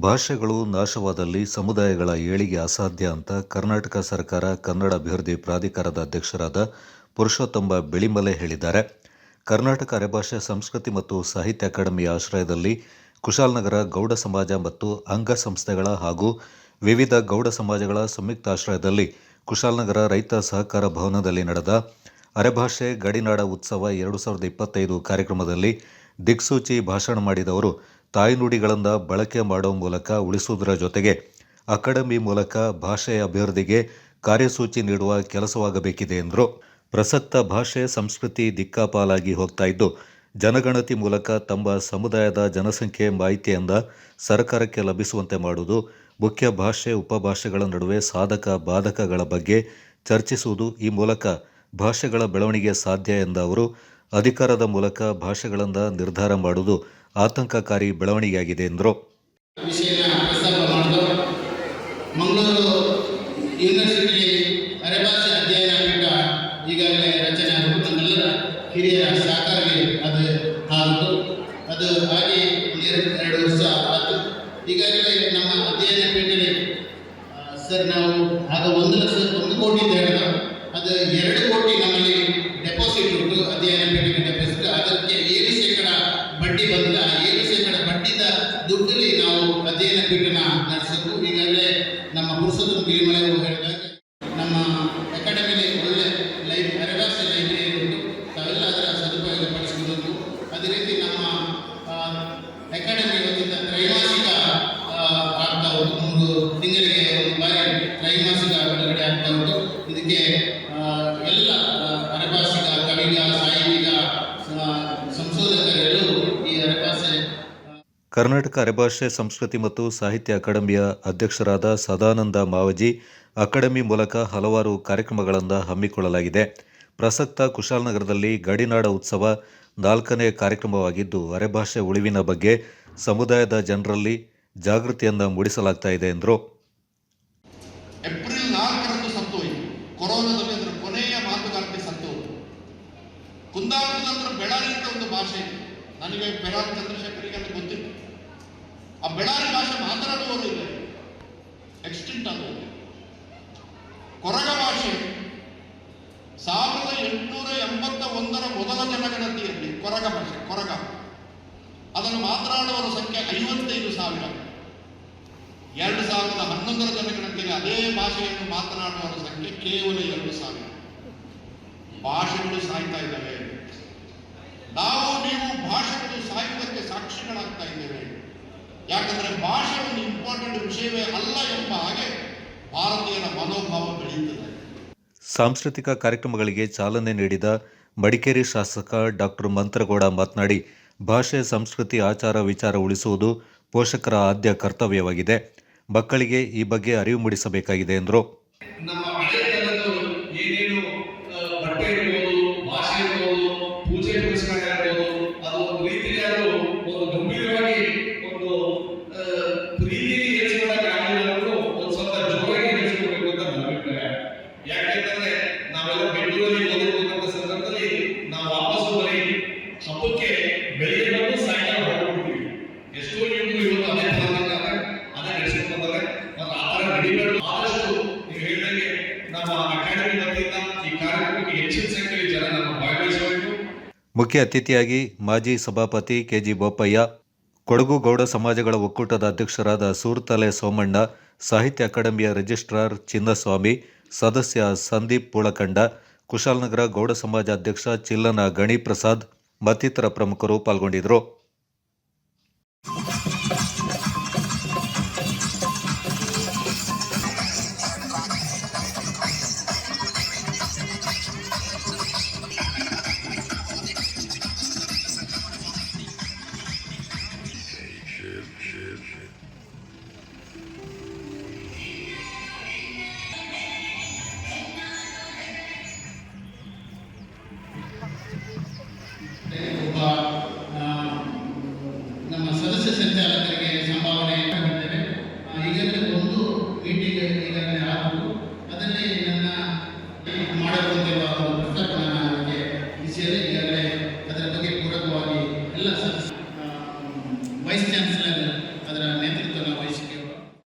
ಭಾಷೆಗಳು ನಾಶವಾದಲ್ಲಿ ಸಮುದಾಯಗಳ ಏಳಿಗೆ ಅಸಾಧ್ಯ ಅಂತ ಕರ್ನಾಟಕ ಸರ್ಕಾರ ಕನ್ನಡ ಅಭಿವೃದ್ಧಿ ಪ್ರಾಧಿಕಾರದ ಅಧ್ಯಕ್ಷರಾದ ಪುರುಷೋತ್ತಮ ಬೆಳಿಮಲೆ ಹೇಳಿದ್ದಾರೆ. ಕರ್ನಾಟಕ ಅರೆಭಾಷೆ ಸಂಸ್ಕೃತಿ ಮತ್ತು ಸಾಹಿತ್ಯ ಅಕಾಡೆಮಿಯ ಆಶ್ರಯದಲ್ಲಿ ಕುಶಾಲನಗರ ಗೌಡ ಸಮಾಜ ಮತ್ತು ಅಂಗಸಂಸ್ಥೆಗಳ ಹಾಗೂ ವಿವಿಧ ಗೌಡ ಸಮಾಜಗಳ ಸಂಯುಕ್ತಾಶ್ರಯದಲ್ಲಿ ಕುಶಾಲನಗರ ರೈತ ಸಹಕಾರ ಭವನದಲ್ಲಿ ನಡೆದ ಅರೆಭಾಷೆ ಗಡಿನಾಡ ಉತ್ಸವ 2025 ಕಾರ್ಯಕ್ರಮದಲ್ಲಿ ದಿಕ್ಸೂಚಿ ಭಾಷಣ ಮಾಡಿದವರು ತಾಯ್ನುಡಿಗಳನ್ನು ಬಳಕೆ ಮಾಡುವ ಮೂಲಕ ಉಳಿಸುವುದರ ಜೊತೆಗೆ ಅಕಾಡೆಮಿ ಮೂಲಕ ಭಾಷೆಯ ಅಭಿವೃದ್ಧಿಗೆ ಕಾರ್ಯಸೂಚಿ ನೀಡುವ ಕೆಲಸವಾಗಬೇಕಿದೆ ಎಂದರು. ಪ್ರಸಕ್ತ ಭಾಷೆ ಸಂಸ್ಕೃತಿ ದಿಕ್ಕಾಪಾಲಾಗಿ ಹೋಗ್ತಾ ಇದ್ದು, ಜನಗಣತಿ ಮೂಲಕ ತಮ್ಮ ಸಮುದಾಯದ ಜನಸಂಖ್ಯೆ ಮಾಹಿತಿಯಿಂದ ಸರ್ಕಾರಕ್ಕೆ ಲಭಿಸುವಂತೆ ಮಾಡುವುದು, ಮುಖ್ಯ ಭಾಷೆ ಉಪಭಾಷೆಗಳ ನಡುವೆ ಸಾಧಕ ಬಾಧಕಗಳ ಬಗ್ಗೆ ಚರ್ಚಿಸುವುದು, ಈ ಮೂಲಕ ಭಾಷೆಗಳ ಬೆಳವಣಿಗೆ ಸಾಧ್ಯ ಎಂದ ಅವರು, ಅಧಿಕಾರದ ಮೂಲಕ ಭಾಷೆಗಳಿಂದ ನಿರ್ಧಾರ ಮಾಡುವುದು ಆತಂಕಕಾರಿ ಬೆಳವಣಿಗೆಯಾಗಿದೆ ಎಂದರು. ಮಂಗಳೂರು ಯೂನಿವರ್ಸಿಟಿ ಅರೆಭಾಷೆ ಅಧ್ಯಯನ ಪೀಠ ಈಗಾಗಲೇ ರಚನೆ ಆಗುವುದು ನಮ್ಮೆಲ್ಲರ ಹಿರಿಯರ ಸಹಕಾರವೇ ಅದು ಹಾಗೆ 2 ವರ್ಷ ಆಯಿತು. ಈಗಾಗಲೇ ನಮ್ಮ ಅಧ್ಯಯನ ಪೀಠದಲ್ಲಿ ಸರ್ ನಾವು ಆಗ 1 ಲಕ್ಷ 1 ಕೋಟಿ ಅಂತ ಹೇಳಿದ, ಅದು 2 ಕೋಟಿ ನಮ್ಮಲ್ಲಿ ಡೆಪಾಸಿಟ್ ಉಂಟು. ಅಧ್ಯಯನ ಪೀಠಕ್ಕೆ ಡೆಪಾಸಿಟ್, ಅದಕ್ಕೆ 7% ಬಡ್ಡಿ ಬಂದಿಲ್ಲ. 7% ಬಡ್ಡಿದ ದುಡ್ಡಲ್ಲಿ ನಾವು ಅಧ್ಯಯನ ಪೀಠನ ನಡೆಸಬೇಕು. ಈಗಾಗಲೇ ನಮ್ಮ ಪುರುಷೋತ್ತಮ ಬೆಳಿಮಲೆ ಹೇಳಿದಾಗ ನಮ್ಮ ಅಕಾಡೆಮಿಲಿ ಒಳ್ಳೆ ಅರೆಭಾಷೆ ಲೈಬ್ರರಿ ಉಂಟು, ತಾವೆಲ್ಲ ಅದರ ಸದುಪಯೋಗ ಪಡಿಸಿಕೊಳ್ಳಬೇಕು. ಅದೇ ರೀತಿ ನಮ್ಮ ಅಕಾಡೆಮಿ ವತಿಯಿಂದ ತ್ರೈಮಾಸಿಕ ಆಗ್ತಾ ಉಂಟು, 3 ತಿಂಗಳಿಗೆ 1 ಬಾರಿ ತ್ರೈಮಾಸಿಕ ಬಿಡುಗಡೆ ಆಗ್ತಾ ಉಂಟು. ಇದಕ್ಕೆ ಎಲ್ಲ ಅರೆಭಾಷಿಕ ಕವಿಗ ಸಾಹಿತಿಗ ಸಂಶೋಧಕರೆಲ್ಲೂ ಈ ಅರೆಭಾಷೆ. ಕರ್ನಾಟಕ ಅರೆಭಾಷೆ ಸಂಸ್ಕೃತಿ ಮತ್ತು ಸಾಹಿತ್ಯ ಅಕಾಡೆಮಿಯ ಅಧ್ಯಕ್ಷರಾದ ಸದಾನಂದ ಮಾವಜಿ, ಅಕಾಡೆಮಿ ಮೂಲಕ ಹಲವಾರು ಕಾರ್ಯಕ್ರಮಗಳನ್ನು ಹಮ್ಮಿಕೊಳ್ಳಲಾಗಿದೆ. ಪ್ರಸಕ್ತ ಕುಶಾಲನಗರದಲ್ಲಿ ಗಡಿನಾಡ ಉತ್ಸವ 4ನೇ ಕಾರ್ಯಕ್ರಮವಾಗಿದ್ದು, ಅರೆಭಾಷೆ ಉಳಿವಿನ ಬಗ್ಗೆ ಸಮುದಾಯದ ಜನರಲ್ಲಿ ಜಾಗೃತಿಯನ್ನು ಮೂಡಿಸಲಾಗ್ತಾ ಇದೆ ಎಂದರು. ಏಪ್ರಿಲ್ 4ರಂದು ಸತ್ತೋಯ್ತು, ಕೊರೋನಾದಲ್ಲಿ ಅದರ ಕೊನೆಯ ಮಾತುಗಾರಿಕೆ ಸತ್ತೋದು. ಕುಂದಾಪುರದ ನಂತರ ಬೆಳಾರಿ ಅಂತ ಒಂದು ಭಾಷೆ ಇದೆ. ನನಗೆ ಬೆಳಾರಿ ಚಂದ್ರಶೇಖರಿಗೆ ಅಂತ ಗೊತ್ತಿತ್ತು. ಆ ಬೆಳಾರಿ ಭಾಷೆ ಮಾತನಾಡುವವರು ಇಲ್ಲ, ಎಕ್ಸ್ಟಿಂಟ್ ಆಗೋದು. ಕೊರಗ ಭಾಷೆ 1881ರ ಮೊದಲ ಜನಗಣತಿಯಲ್ಲಿ ಕೊರಗ ಭಾಷೆ, ಕೊರಗ, ಅದನ್ನು ಮಾತನಾಡುವವರ ಸಂಖ್ಯೆ 55,000. 2011ರ ಜನಗಣತಿಯಲ್ಲಿ ಅದೇ ಭಾಷೆಯನ್ನು ಮಾತನಾಡುವವರ ಸಂಖ್ಯೆ ಕೇವಲ 2,000. ಭಾಷೆಗಳು ಸಾಯ್ತಾ ಇದ್ದಾವೆ. ನೀವು ಭಾಷೆಗಳು ಸಾಯುವುದಕ್ಕೆ ಸಾಕ್ಷಿಗಳಾಗ್ತಾ ಇದ್ದೇವೆ. ಯಾಕಂದ್ರೆ ಭಾಷೆ ಒಂದು ಇಂಪಾರ್ಟೆಂಟ್ ವಿಷಯವೇ ಅಲ್ಲ ಎಂಬ ಹಾಗೆ ಭಾರತೀಯರ ಮನೋಭಾವ ಬೆಳೆಯುತ್ತದೆ. ಸಾಂಸ್ಕೃತಿಕ ಕಾರ್ಯಕ್ರಮಗಳಿಗೆ ಚಾಲನೆ ನೀಡಿದ ಮಡಿಕೇರಿ ಶಾಸಕ ಡಾಕ್ಟರ್ ಮಂತ್ರಗೌಡ ಮಾತನಾಡಿ, ಭಾಷೆ ಸಂಸ್ಕೃತಿ ಆಚಾರ ವಿಚಾರ ಉಳಿಸುವುದು ಪೋಷಕರ ಆದ್ಯ ಕರ್ತವ್ಯವಾಗಿದೆ. ಮಕ್ಕಳಿಗೆ ಈ ಬಗ್ಗೆ ಅರಿವು ಮೂಡಿಸಬೇಕಾಗಿದೆ ಎಂದರು. ನಮ್ಮ ಹಳೆಯದಲ್ಲೂ ಏನೇನು ಬಟ್ಟೆ ಇರ್ಬೋದು, ಭಾಷೆ ಇರ್ಬೋದು, ಪೂಜೆ ಪುರಸ್ಕಾರ ಇರ್ಬೋದು, ಅದು ಒಂದು ರೀತಿಯಾದ ಒಂದು ಗಂಭೀರವಾಗಿ ಒಂದು ಪ್ರೀತಿಗೆ ಏರಿಸಿಕೊಳ್ಳೋಕ್ಕಾಗಲಿಲ್ಲರೂ ಒಂದು ಸ್ವಲ್ಪ ಜೋರಾಗಿ ಏರಿಸಿಕೊಳ್ಬೇಕು ಅಂತ ನನ್ನ ಅಭಿಪ್ರಾಯ. ಯಾಕೆಂತಂದ್ರೆ ನಾವೆಲ್ಲ ಬೆಂಗಳೂರಲ್ಲಿ ಓದಿರ್ತಕ್ಕಂಥ ಸಂದರ್ಭದಲ್ಲಿ ನಾವು ವಾಪಸ್ಸು ಬರೀ ಹಬ್ಬಕ್ಕೆ ಬೆಳಿಗ್ಗೆ ಬಂದು ಸಾಯಂಕಾಲ ಹೊರಡ್ಬಿಡ್ತೀವಿ. ಎಷ್ಟೋ ಯುವಕರು ಇವತ್ತು ಅದೇ ಅದೇ ನಡೆಸ್ಕೊಂಡು ಬಂದರೆ ಮತ್ತು ಆ ಥರ ನಡಿಬೇಡ. ಆದಷ್ಟು ನೀವು ಹೇಳಿದಂಗೆ ನಮ್ಮ ಅಕಾಡೆಮಿ ವತಿಯಿಂದ ಈ ಕಾರ್ಯಕ್ರಮಕ್ಕೆ ಹೆಚ್ಚಿನ ಸಂಖ್ಯೆಯಲ್ಲಿ ಜನ ನಮ್ಮ ಭಾಗವಹಿಸಬೇಕು. ಮುಖ್ಯ ಅತಿಥಿಯಾಗಿ ಮಾಜಿ ಸಭಾಪತಿ ಕೆಜಿ ಬೋಪಯ್ಯ, ಕೊಡಗು ಗೌಡ ಸಮಾಜಗಳ ಒಕ್ಕೂಟದ ಅಧ್ಯಕ್ಷರಾದ ಸೂರ್ತಲೆ ಸೋಮಣ್ಣ, ಸಾಹಿತ್ಯ ಅಕಾಡೆಮಿಯ ರಿಜಿಸ್ಟ್ರಾರ್ ಚಿನ್ನಸ್ವಾಮಿ, ಸದಸ್ಯ ಸಂದೀಪ್ ಪೂಳಕಂಡ, ಕುಶಾಲನಗರ ಗೌಡ ಸಮಾಜ ಅಧ್ಯಕ್ಷ ಚಿಲ್ಲನ ಗಣಿಪ್ರಸಾದ್ ಮತ್ತಿತರ ಪ್ರಮುಖರು ಪಾಲ್ಗೊಂಡಿದ್ದರು. ನಮ್ಮ ಸದಸ್ಯ ಸಂಚಾಲಕರಿಗೆ ಸಂಭಾವನೆ ಮಾಡಿದ್ದೇವೆ. ಈಗಾಗಲೇ ಒಂದು ಮೀಟಿಂಗ್ ಈಗಾಗಲೇ ಆಗುವುದು, ಅದರಲ್ಲಿ ನನ್ನ ಮಾಡಬಹುದಿರುವ ಪ್ರಸ್ತಾಪನೆ ವಿಷಯದಲ್ಲಿ ಈಗಾಗಲೇ ಅದರ ಬಗ್ಗೆ ಪೂರಕವಾಗಿ ಎಲ್ಲ ವೈಸ್ ಚಾನ್ಸಲರ್